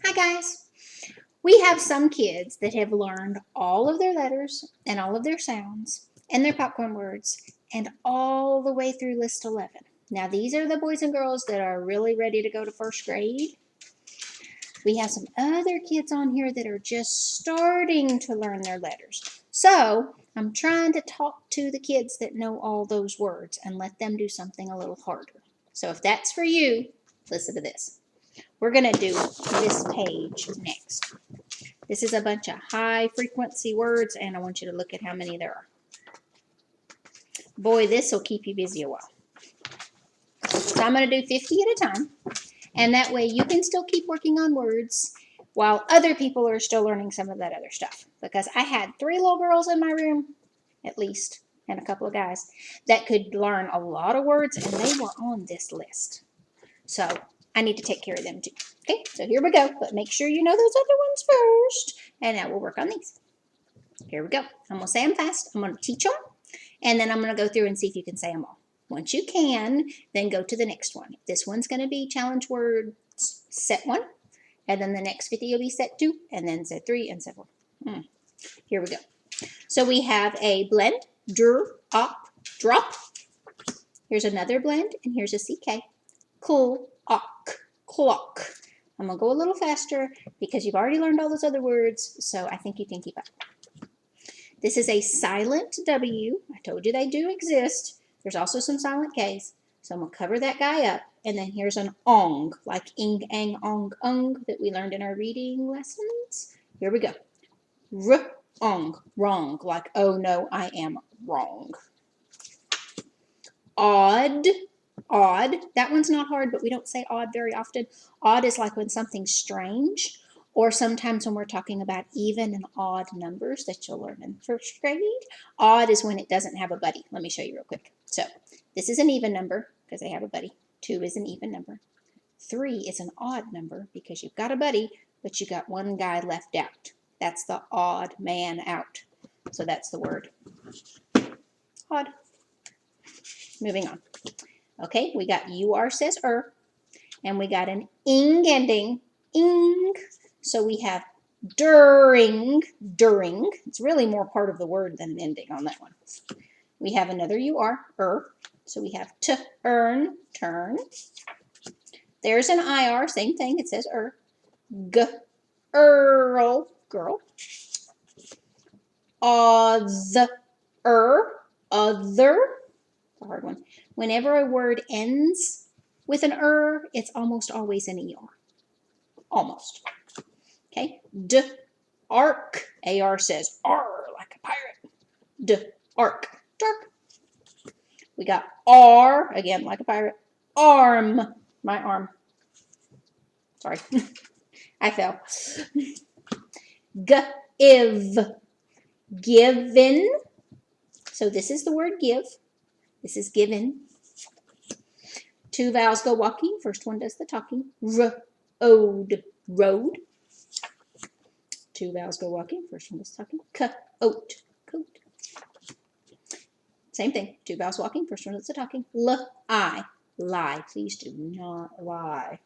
Hi guys. We have some kids that have learned all of their letters and all of their sounds and their popcorn words and all the way through list 11. Now these are the boys and girls that are really ready to go to first grade. We have some other kids on here that are just starting to learn their letters. So I'm trying to talk to the kids that know all those words and let them do something a little harder. So if that's for you, listen to this. We're going to do this page next. This is a bunch of high frequency words, and I want you to look at how many there are. Boy, this will keep you busy a while. So I'm going to do 50 at a time, and that way you can still keep working on words while other people are still learning some of that other stuff. Because I had 3 little girls in my room, at least, and a couple of guys, that could learn a lot of words, and they were on this list. So I need to take care of them too. Okay, so here we go. But make sure you know those other ones first. And now we'll work on these. Here we go. I'm going to say them fast. I'm going to teach them. And then I'm going to go through and see if you can say them all. Once you can, then go to the next one. This one's going to be challenge words set 1. And then the next 50 will be set 2. And then set 3 and set 4. Here we go. So we have a blend. Up, drop. Here's another blend. And here's a CK. Clock. I'm going to go a little faster because you've already learned all those other words, so I think you can keep up. This is a silent W. I told you they do exist. There's also some silent Ks, so I'm going to cover that guy up. And then here's an ong, like ing, ang, ong, ung, that we learned in our reading lessons. Here we go. Ong, wrong, like, oh no, I am wrong. Odd. That one's not hard, but we don't say odd very often. Odd is like when something's strange, or sometimes when we're talking about even and odd numbers that you'll learn in first grade. Odd is when it doesn't have a buddy. Let me show you real quick. So this is an even number because they have a buddy. 2 is an even number. 3 is an odd number because you've got a buddy, but you got one guy left out. That's the odd man out. So that's the word odd. Moving on. Okay, we got UR says and we got an ing ending, ing. So we have during. It's really more part of the word than an ending on that one. We have another UR, So we have to earn, turn. There's an IR, same thing, it says girl. Other, a hard one. Whenever a word ends with an it's almost always an ER. Almost. Okay. Arc. AR says R like a pirate. Arc. Dark. We got R, again like a pirate. Arm. My arm. Sorry. I fell. Give. Given. So this is the word give. This is given. 2 vowels go walking. First one does the talking. Road. 2 vowels go walking. First one does the talking. Coat. Same thing. 2 vowels walking. First one does the talking. Lie. Please do not lie.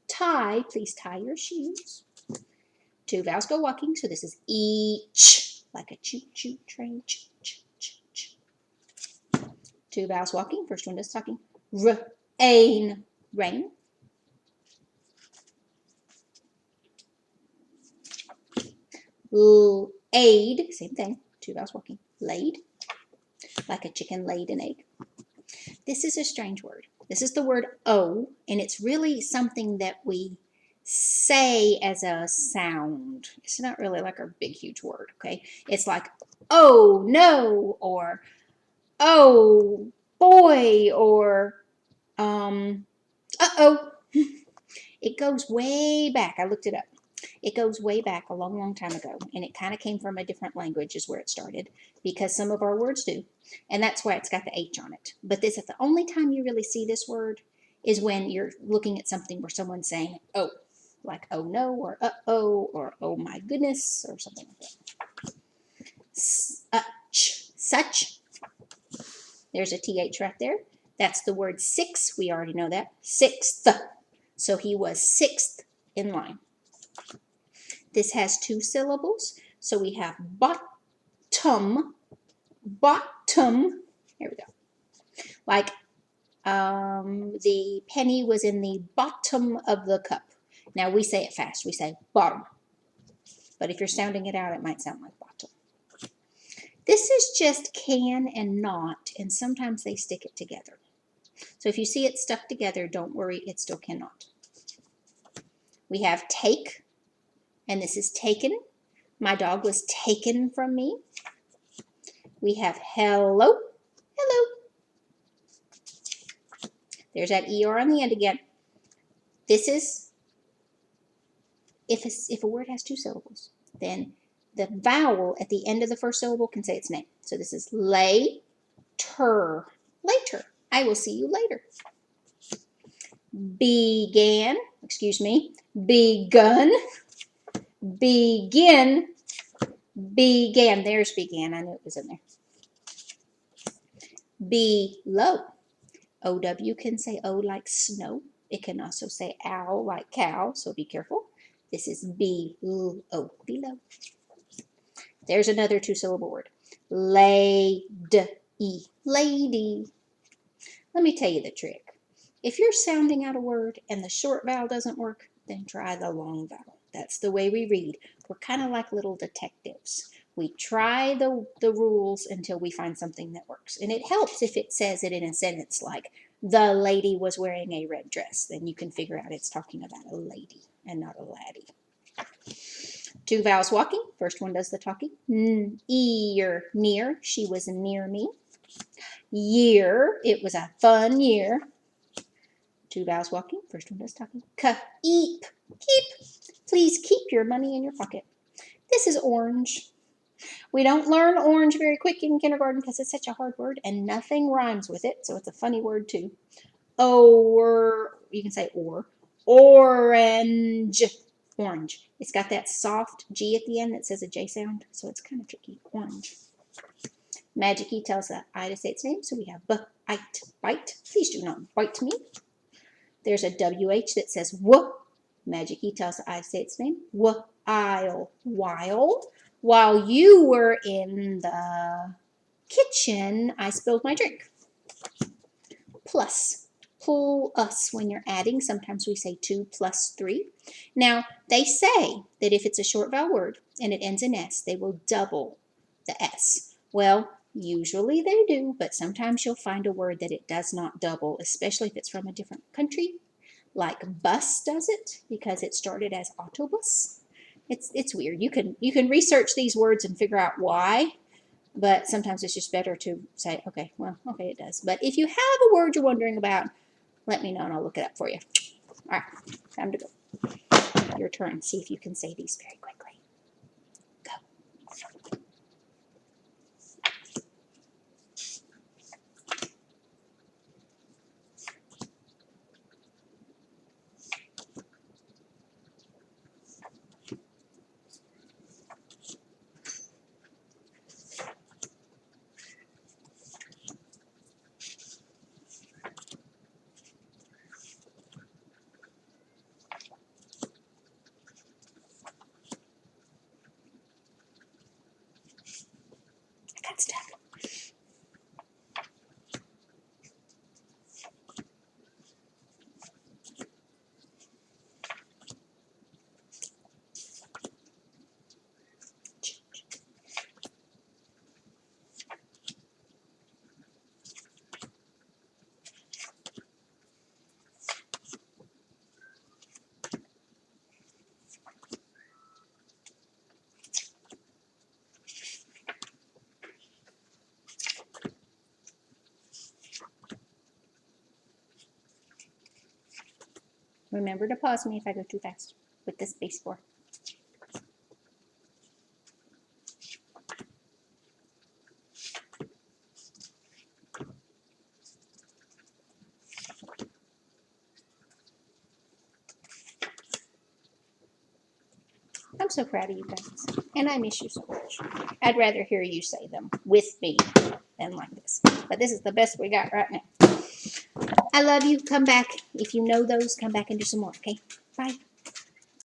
Tie. Please tie your shoes. 2 vowels go walking. So this is each. Like a choo-choo train. 2 vowels walking. First one does talking. Rain. Aid. Same thing. 2 vowels walking. Laid. Like a chicken laid an egg. This is a strange word. This is the word O, and it's really something that we say as a sound. It's not really like a big, huge word, okay? It's like, oh, no, or oh, boy, or uh-oh. It goes way back. I looked it up. It goes way back a long, long time ago, and it kind of came from a different language is where it started, because some of our words do, and that's why it's got the H on it. But this is the only time you really see this word is when you're looking at something where someone's saying, oh, like, oh no, or uh-oh, or oh my goodness, or something like that. Such. There's a TH right there. That's the word 6. We already know that. Sixth. So he was 6th in line. This has 2 syllables, so we have bottom, bottom. Here we go. Like the penny was in the bottom of the cup. Now we say it fast. We say bottom. But if you're sounding it out, it might sound like bottom. This is just can and not, and sometimes they stick it together. So if you see it stuck together, don't worry, it still cannot. We have take, and this is taken. My dog was taken from me. We have hello, hello. There's that ER on the end again. This is, if a word has 2 syllables, then the vowel at the end of the first syllable can say its name. So this is later, later. I will see you later. Began, begun, begin, began. There's began. I knew it was in there. Below. OW can say O like snow. It can also say owl like cow, so be careful. This is below, below. There's another 2-syllable word. Lady, lady. Let me tell you the trick. If you're sounding out a word and the short vowel doesn't work, then try the long vowel. That's the way we read. We're kind of like little detectives. We try the rules until we find something that works. And it helps if it says it in a sentence like, the lady was wearing a red dress. Then you can figure out it's talking about a lady and not a laddie. 2 vowels walking. First one does the talking. Ear, near. She was near me. Year, it was a fun year. 2 vowels walking. First one does talking. Keep, keep. Please keep your money in your pocket. This is orange. We don't learn orange very quick in kindergarten because it's such a hard word and nothing rhymes with it, so it's a funny word too. Or, you can say or. Orange. Orange. It's got that soft G at the end that says a J sound, so it's kind of tricky. Orange. Magic E tells the I to say its name, so we have bite, bite. Please do not bite me. There's a WH that says w. Magic E tells the I to say its name. While. While you were in the kitchen, I spilled my drink. Plus. Plus when you're adding. Sometimes we say 2 plus 3. Now, they say that if it's a short vowel word and it ends in S, they will double the S. Well, usually they do, but sometimes you'll find a word that it does not double, especially if it's from a different country. Like bus does it because it started as autobus. It's weird. You can research these words and figure out why, but sometimes it's just better to say, okay, well, okay, it does. But if you have a word you're wondering about, let me know and I'll look it up for you. All right, time to go. Your turn. See if you can say these very quickly. Go. I got stuff. Remember to pause me if I go too fast with the space bar. I'm so proud of you guys, and I miss you so much. I'd rather hear you say them with me than like this. But this is the best we got right now. I love you. Come back. If you know those, come back and do some more, okay? Bye.